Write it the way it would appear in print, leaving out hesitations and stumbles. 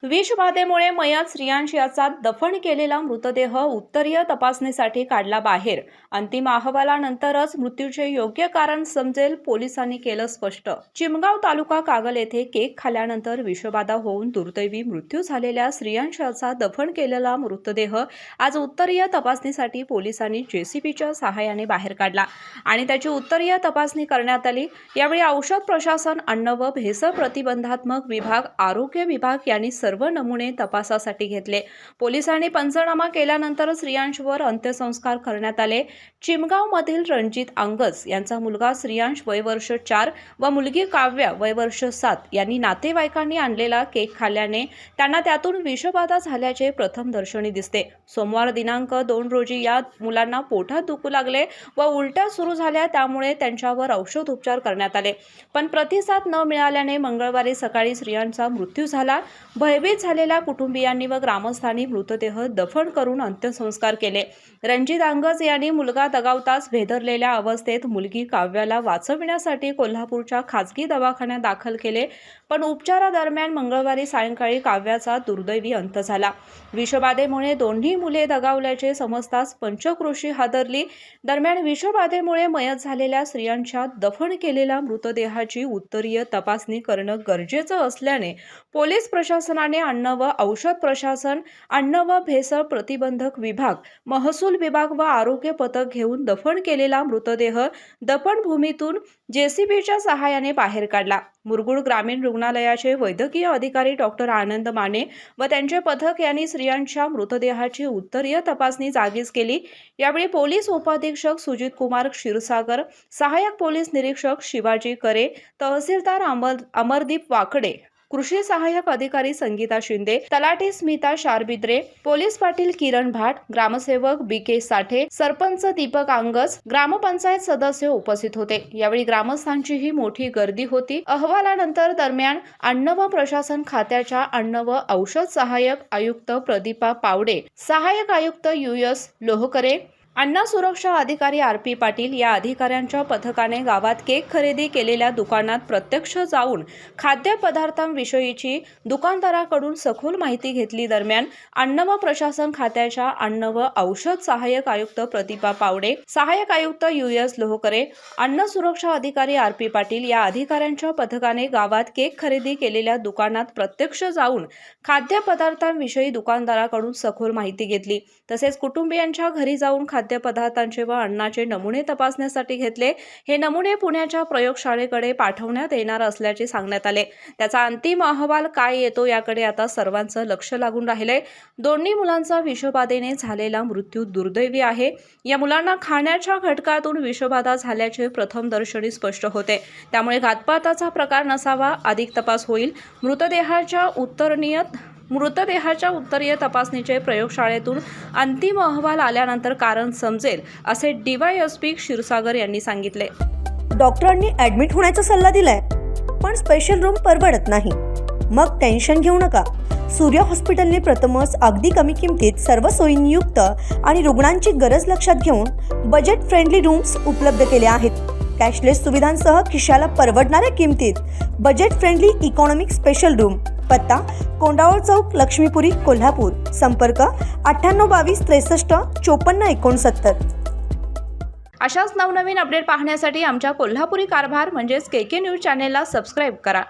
विषबाधेमुळे मयत श्रियांश याचा दफन केलेला मृतदेह उत्तरीय तपासणीसाठी काढला बाहेर। अंतिम अहवालानंतरच मृत्यूचे योग्य कारण समजेल, पोलिसांनी केलं स्पष्ट। चिमगाव तालुका कागल येथे केक खाल्यानंतर विषबाधा होऊन दुर्दैवी मृत्यू झालेल्या श्रियांश याचा दफन केलेला मृतदेह आज उत्तरीय तपासणीसाठी पोलिसांनी जेसीबीच्या सहाय्याने बाहेर काढला आणि त्याची उत्तरीय तपासणी करण्यात आली। यावेळी औषध प्रशासन, अन्न व भेसळ प्रतिबंधात्मक विभाग, आरोग्य विभाग यांनी सर्व नमुने तपासासाठी घेतले। पोलिसांनी पंचनामा केल्यानंतर श्रियांशवर अंत्यसंस्कार करण्यात आले। चिमगाव मधील रणजित अंगज यांचा मुलगा श्रियांश वय वर्ष 4 व मुलगी काव्या वय वर्ष 7 यांनी नातेवाईकांनी आणलेला केक खाल्ल्याने त्यांना त्यातून विषबाधा झाल्याचे प्रथम दर्शनी दिसते। सोमवार दिनांक 2 रोजी या मुलांना पोटात दुखू लागले व उलट्या सुरू झाल्या, त्यामुळे त्यांच्यावर औषध उपचार करण्यात आले, पण प्रतिसाद न मिळाल्याने मंगळवारी सकाळी श्रियांशचा मृत्यू झाला। भयभीत झालेल्या कुटुंबियांनी व ग्रामस्थांनी मृतदेह दफन करून अंत्यसंस्कार केले। रणजित अंगज यांनी मुलगा दगावताच भेदरलेल्या अवस्थेत मुलगी काव्याला वाचविण्यासाठी कोल्हापूरच्या खासगी दवाखान्यात दाखल केले, पण उपचारादरम्यान मंगळवारी सायंकाळी काव्याचा दुर्दैवी अंत झाला। विषबाधेमुळे दोन्ही मुले दगावल्याचे समजताच पंचक्रोशी हादरली। दरम्यान विषबाधेमुळे मयत झालेल्या स्त्रियांच्या दफन केलेल्या मृतदेहाची उत्तरीय तपासणी करणं गरजेचं असल्याने पोलीस प्रशासनाने अन्न व औषध प्रशासन, अन्न व भेसळ प्रतिबंधक विभाग, महसूल विभाग व आरोग्य पथक घेऊन दफन केलेला मृतदेह दफनभूमीतून जेसीबीच्या सहाय्याने बाहेर काढला। मुरगुड ग्रामीण रुग्णालयाचे वैद्यकीय अधिकारी डॉक्टर आनंद माने व त्यांचे पथक यांनी स्त्रियांच्या मृतदेहाची उत्तरीय तपासणी जागीच केली। यावेळी पोलीस उपाधीक्षक सुजित कुमार क्षीरसागर, सहाय्यक पोलीस निरीक्षक शिवाजी करे, तहसीलदार अमरदीप वाकडे, कृषी सहाय्यक अधिकारी संगीता शिंदे, तलाठी स्मिता शारबिद्रे, पोलीस पाटील किरण भाट, ग्रामसेवक बीके साठे, सरपंच दीपक अंगज, ग्रामपंचायत सदस्य उपस्थित होते। यावेळी ग्रामस्थांचीही मोठी गर्दी होती। अहवालानंतर दरम्यान अन्न व प्रशासन खात्याच्या अन्न व औषध सहाय्यक आयुक्त प्रदीपा पावडे, सहाय्यक आयुक्त US लोहकरे, अन्न सुरक्षा अधिकारी RP पाटील या अधिकाऱ्यांच्या पथकाने गावात केक खरेदी केलेल्या दुकानात प्रत्यक्ष जाऊन खाद्यपदार्थांविषयीची दुकानदाराकडून सखोल माहिती घेतली। दरम्यान अन्न व प्रशासन खात्याच्या अन्न व औषध सहाय्यक आयुक्त प्रदीपा पावडे, सहाय्यक आयुक्त US लोहकरे, अन्न सुरक्षा अधिकारी RP पाटील या अधिकाऱ्यांच्या पथकाने गावात केक खरेदी केलेल्या दुकानात प्रत्यक्ष जाऊन खाद्यपदार्थांविषयी दुकानदाराकडून सखोल माहिती घेतली। तसेच कुटुंबियांच्या घरी जाऊन खाद्यपदार्थांचे व अन्नाचे नमुने तपासण्यासाठी घेतले। हे नमुने पुण्याच्या प्रयोगशाळेकडे पाठवण्यात येणार असल्याचे सांगण्यात आले। त्याचा अंतिम अहवाल काय येतो याकडे आता सर्वांचं लक्ष लागून राहिले। दोन्ही मुलांचा विषबाधेने झालेला मृत्यू दुर्दैवी आहे। या मुलांना खाण्याच्या घटकातून विषबाधा झाल्याचे प्रथम दर्शनी स्पष्ट होते, त्यामुळे घातपाताचा प्रकार नसावा। अधिक तपास होईल। मृतदेहाच्या उत्तरीय तपासणीचे प्रयोगशाळेतून अंतिम अहवाल आल्यानंतर कारण समजेल, असे DYSP क्षीरसागर यांनी सांगितले। डॉक्टरांनी ॲडमिट होण्याचा सल्ला दिलाय, पण स्पेशल रूम परवडत नाही। मग टेन्शन घेऊ नका। सूर्य हॉस्पिटलने प्रथमच अगदी कमी किमतीत सर्व सोयींयुक्त आणि रुग्णांची गरज लक्षात घेऊन बजेट फ्रेंडली रूम्स उपलब्ध केले आहेत। कॅशलेस सुविधांसह खिशाला परवडणाऱ्या किमतीत budget friendly economic special room. पत्ता कोंडावळ चौक, लक्ष्मीपुरी, कोल्हापूर। संपर्क 9822 63 54 69। अशाच नवनवीन अपडेट पाहण्यासाठी आमच्या कोल्हापुरी कारभार म्हणजेच KK न्यूज चॅनेलला सबस्क्राईब करा।